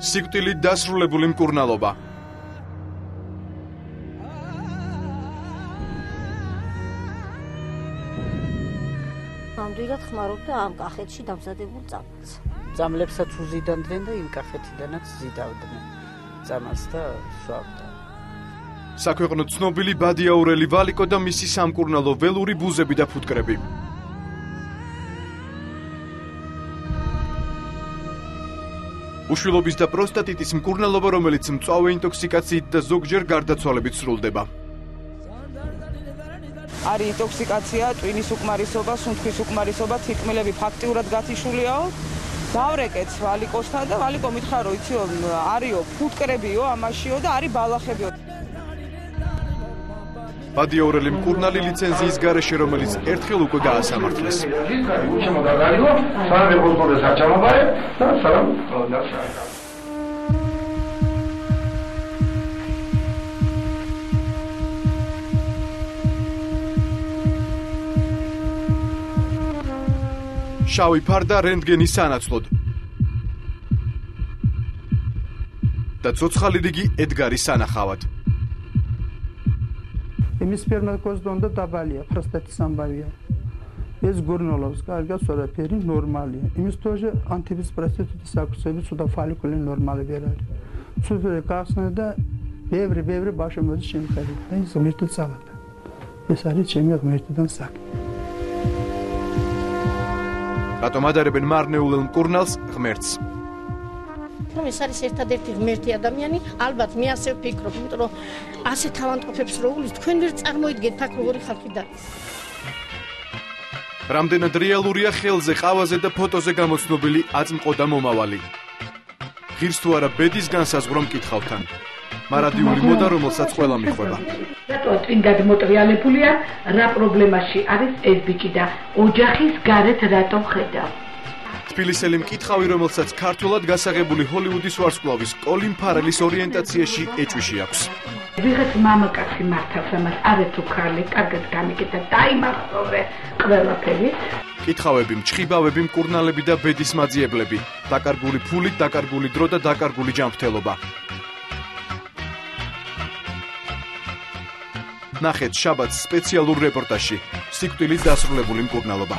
სიკვდილით დასრულებული მკურნალობა. ნამდვილად ხმარობდა ამ კახეთში დამზადებულ წამალს. წამლებსაც უზიდანდნენ და იმ კახეთიდანაც ზიდავდნენ წამალს და სვავდნენ. საქვეყნო ცნობილი ბადიაურელი ვალიკო და მისი სამკურნალო ველური ბუზები და ფუტკრები. უშვილობის და პროსტატიტის მკურნალობა, რომელიც მწვავე ინტოქსიკაციით და ზოგჯერ გარდაცვალებით სრულდება. არის ინტოქსიკაცია, ტვინის უკმარისობა, სუნთქვის უკმარისობა, თითქმილები ფაქტიურად გათიშულიაო. დავრეკეთ ვალიკოსთან და ვალიკო მითხრა რომ იციო არისო ფუტკრებიო ამაშიო და არის ბალახებიო. ბადიაურელი მკურნალი ლიცენზიის გარეშე, რომელიც ერთხელ უკვე გაასამართლეს. შავი ფარდა რენტგენის სანაცვლოდ და ცოცხალი რიგი ედგარის სანახავად. იმის სპერმატოკოზონდა დაბალია, პროსტატის ამბავია. ეს გურნოლობს, კარგად სორაფერი ნორმალია. იმის თოჟე ანტიბის პროსტატიტის საკუთრების და ფოლიკული ნორმალი ვერ არის. სულფერი გახსნა და ბევრი ბავშვები შემხერდა და ის ღმერთი წავიდა. ეს არის ჩემი ღმერთიდან საქმე. რატომ ადარებენ მარნეულელ მკურნალს ღმერთს? რომ ეს არის ერთადერთი ღმერთი ადამიანი, ალბათ მე ასე ვფიქრობ, იმიტომ რომ ასე თავანტყოფებს რო უვლის, თქვენ ვერ წარმოიდგენთ აქ როგორი ხალხი დადის. რამდენად რეალურია ხელზე, ყავაზე და ფოტოზე გამოცნობილი აწმყოდა მომავალი. ღირს თუ არა ბედის განსაზღვრა მკითხავთან. მარადიული მოდა, რომელსაც ყველა მიხვდება. რატო წინ გადმოტრიალებულია, რა პრობლემაში არის ეს ბიჭი და ოჯახის გარეთ რატო ხედავ? თბილისელი მკითხავი, რომელსაც ქართულად გასაღებული ჰოლივუდის ვარსკვლავის კოლინ ფარელის ორიენტაციაში ეჭვიში აქვს. ვიღაც მამაკაცი მართავს ამას, არეთუ ქალი, კარგად გამიკეთა, დაიმახსოვრე ყველაფერი. მკითხავები, მჩხიბავები, მკურნალები და ბედის მაძიებლები, დაკარგული ფულით, დაკარგული დრო და დაკარგული ჯანმრთელობა. ნახეთ შაბათს სპეციალურ რეპორტაჟში სიკვდილით დასრულებული მკურნალობა.